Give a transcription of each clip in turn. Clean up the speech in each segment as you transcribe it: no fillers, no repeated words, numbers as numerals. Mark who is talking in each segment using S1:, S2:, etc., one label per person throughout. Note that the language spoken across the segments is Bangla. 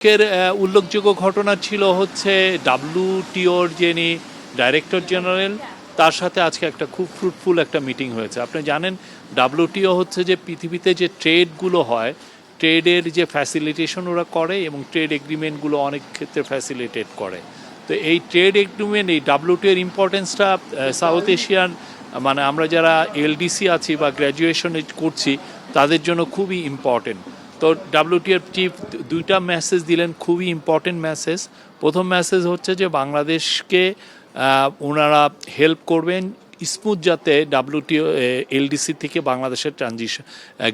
S1: এর উল্লেখযোগ্য ঘটনা ছিল হচ্ছে WTOর যিনি ডাইরেক্টর জেনারেল তার সাথে আজকে একটা খুব ফ্রুটফুল একটা মিটিং হয়েছে। আপনি জানেন WTO হচ্ছে যে পৃথিবীতে যে ট্রেডগুলো হয়, ট্রেডের যে ফ্যাসিলিটেশন ওরা করে এবং ট্রেড এগ্রিমেন্টগুলো অনেক ক্ষেত্রে ফ্যাসিলিটেট করে। তো এই ট্রেড এগ্রিমেন্ট, এই WTO এর ইম্পর্টেন্সটা সাউথ এশিয়ান মানে আমরা যারা LDC আছি বা গ্র্যাজুয়েশন করছি তাদের জন্য খুবই ইম্পর্টেন্ট। তো WTOর চিফ দুইটা মেসেজ দিলেন, খুবই ইম্পর্টেন্ট মেসেজ। প্রথম মেসেজ হচ্ছে যে বাংলাদেশকে ওনারা হেল্প করবেন স্মুথ যাতে WTO LDC থেকে বাংলাদেশের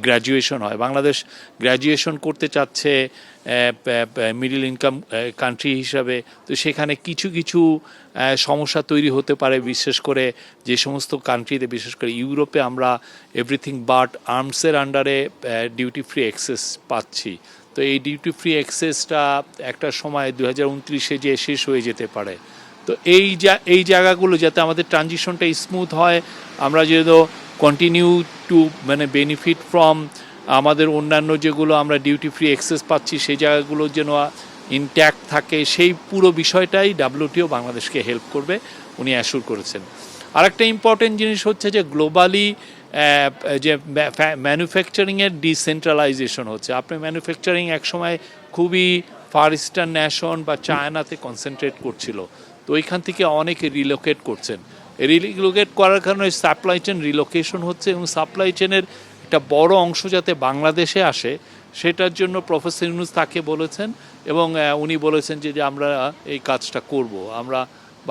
S1: গ্র্যাজুয়েশন হয়। বাংলাদেশ গ্র্যাজুয়েশন করতে চাচ্ছে মিডল ইনকাম কান্ট্রি হিসাবে, তো সেখানে কিছু কিছু সমস্যা তৈরি হতে পারে, বিশেষ করে যে সমস্ত কান্ট্রিতে, বিশেষ করে ইউরোপে আমরা এভরিথিং বাট আর্মসের আন্ডারে ডিউটি ফ্রি অ্যাক্সেস পাচ্ছি। তো এই ডিউটি ফ্রি অ্যাক্সেসটা একটা সময় 2029-এ যে শেষ হয়ে যেতে পারে। তো এই জায়গাগুলো যাতে আমাদের ট্রানজিশনটা স্মুথ হয়, আমরা যেহেতু কন্টিনিউ টু মানে বেনিফিট ফ্রম আমাদের অন্যান্য যেগুলো আমরা ডিউটি ফ্রি অ্যাক্সেস পাচ্ছি সেই জায়গাগুলো যেন ইনট্যাক্ট থাকে, সেই পুরো বিষয়টাই WTO বাংলাদেশকে হেল্প করবে, উনি অ্যাসুর করেছেন। আরেকটা ইম্পর্টেন্ট জিনিস হচ্ছে যে গ্লোবালি যে ম্যানুফ্যাকচারিংয়ের ডিসেন্ট্রালাইজেশন হচ্ছে। আপনি ম্যানুফ্যাকচারিং একসময় খুবই ফার ইস্টার্ন ন্যাশন বা চায়নাতে কনসেন্ট্রেট করছিল, তো ওইখান থেকে অনেকে রিলোকেট করছেন। রিলোকেট করার কারণে সাপ্লাই চেন রিলোকেশন হচ্ছে এবং সাপ্লাই চেনের একটা বড় অংশ যাতে বাংলাদেশে আসে সেটার জন্য প্রফেসর ইউনূস তাকে বলেছেন এবং উনি বলেছেন যে আমরা এই কাজটা করব, আমরা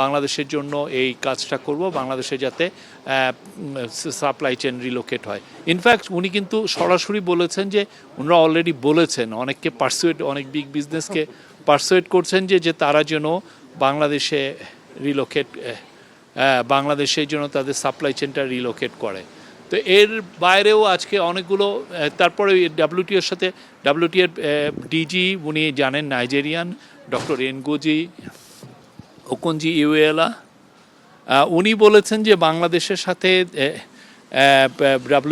S1: বাংলাদেশের জন্য এই কাজটা করব, বাংলাদেশে যাতে সাপ্লাই চেন রিলোকেট হয়। ইনফ্যাক্ট উনি কিন্তু সরাসরি বলেছেন যে ওনারা অলরেডি বলেছেন অনেককে অনেক বিগ বিজনেসকে পারসুয়েট করছেন যে তারা যেন বাংলাদেশে রিলোকেট বাংলাদেশের জন্য তাদের সাপ্লাই চেনটা রিলোকেট করে। তো এর বাইরেও আজকে অনেকগুলো তারপরে WTOর সাথে WTOর ডিজি উনি জানেন নাইজেরিয়ান ডক্টর এনগোজি ওকনজি ইউয়েলা, উনি বলেছেন যে বাংলাদেশের সাথে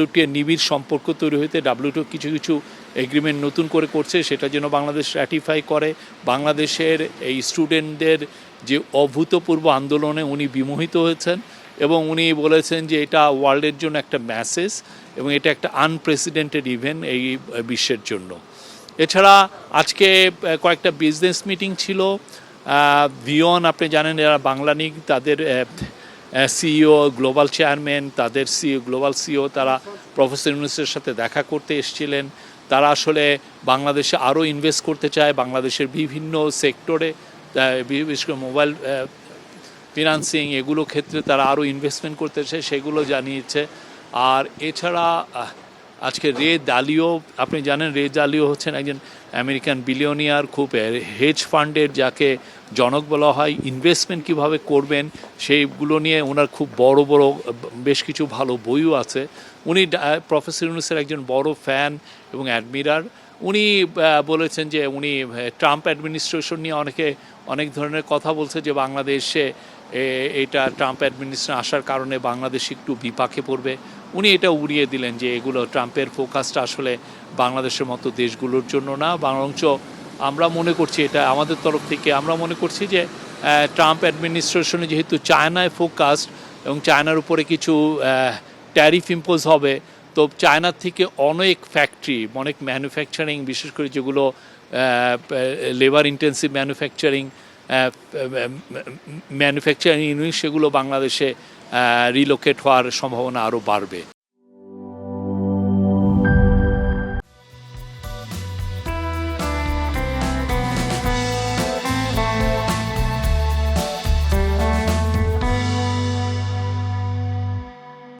S1: WTOর নিবিড় সম্পর্ক তৈরি হইতে WTO কিছু কিছু এগ্রিমেন্ট নতুন করে করছে, সেটা যেন বাংলাদেশ র্যাটিফাই করে। বাংলাদেশের এই স্টুডেন্টদের যে অভূতপূর্ব আন্দোলনে উনি বিমোহিত হয়েছেন এবং উনি বলেছেন যে এটা ওয়ার্ল্ডের জন্য একটা মেসেজ এবং এটা একটা আনপ্রেসিডেন্টেড ইভেন্ট এই বিশ্বের জন্য। এছাড়া আজকে কয়েকটা বিজনেস মিটিং ছিল। ভিওন আপনি জানেন এরা বাংলানিক, তাদের সিইও গ্লোবাল চেয়ারম্যান, তাদের গ্লোবাল সিইও তারা প্রফেসর ইউনূসের সাথে দেখা করতে এসেছিলেন। তারা আসলে বাংলাদেশে আরও ইনভেস্ট করতে চায়, বাংলাদেশের বিভিন্ন সেক্টরে, বিশেষ করে মোবাইল ফিনান্সিং এগুলো ক্ষেত্রে তারা আরও ইনভেস্টমেন্ট করতে চায়, সেগুলো জানিয়েছে। আর এছাড়া আজকে রে দালিও, আপনি জানেন রে দালিও হচ্ছেন একজন আমেরিকান বিলিয়নিয়ার, খুব হেজ ফান্ডের যাকে জনক বলা হয়, ইনভেস্টমেন্ট কীভাবে করবেন সেইগুলো নিয়ে ওনার খুব বড় বড় বেশ কিছু ভালো বইও আছে। উনি প্রফেসর ইউনূসের একজন বড় ফ্যান এবং অ্যাডমিরার। উনি বলেছেন যে উনি ট্রাম্প অ্যাডমিনিস্ট্রেশন নিয়ে অনেক ধরনের কথা বলছে যে বাংলাদেশে এটা ট্রাম্প অ্যাডমিনিস্ট্রেশন আসার কারণে বাংলাদেশ একটু বিপাকে পড়বে। উনি এটা উড়িয়ে দিলেন যে এগুলো ট্রাম্পের ফোকাসটা আসলে বাংলাদেশের মতো দেশগুলোর জন্য না, বরঞ্চ আমরা মনে করছি, এটা আমাদের তরফ থেকে আমরা মনে করছি যে ট্রাম্প অ্যাডমিনিস্ট্রেশনে যেহেতু চায়নায় ফোকাসড এবং চায়নার উপরে কিছু ট্যারিফ ইম্পোজ হবে, তো চায়নার থেকে অনেক ফ্যাক্টরি, অনেক ম্যানুফ্যাকচারিং, বিশেষ করে যেগুলো লেবার ইন্টেন্সিভ ম্যানুফ্যাকচারিং ইউনিট, সেগুলো বাংলাদেশে রিলোকেট হওয়ার সম্ভাবনা আরও বাড়বে।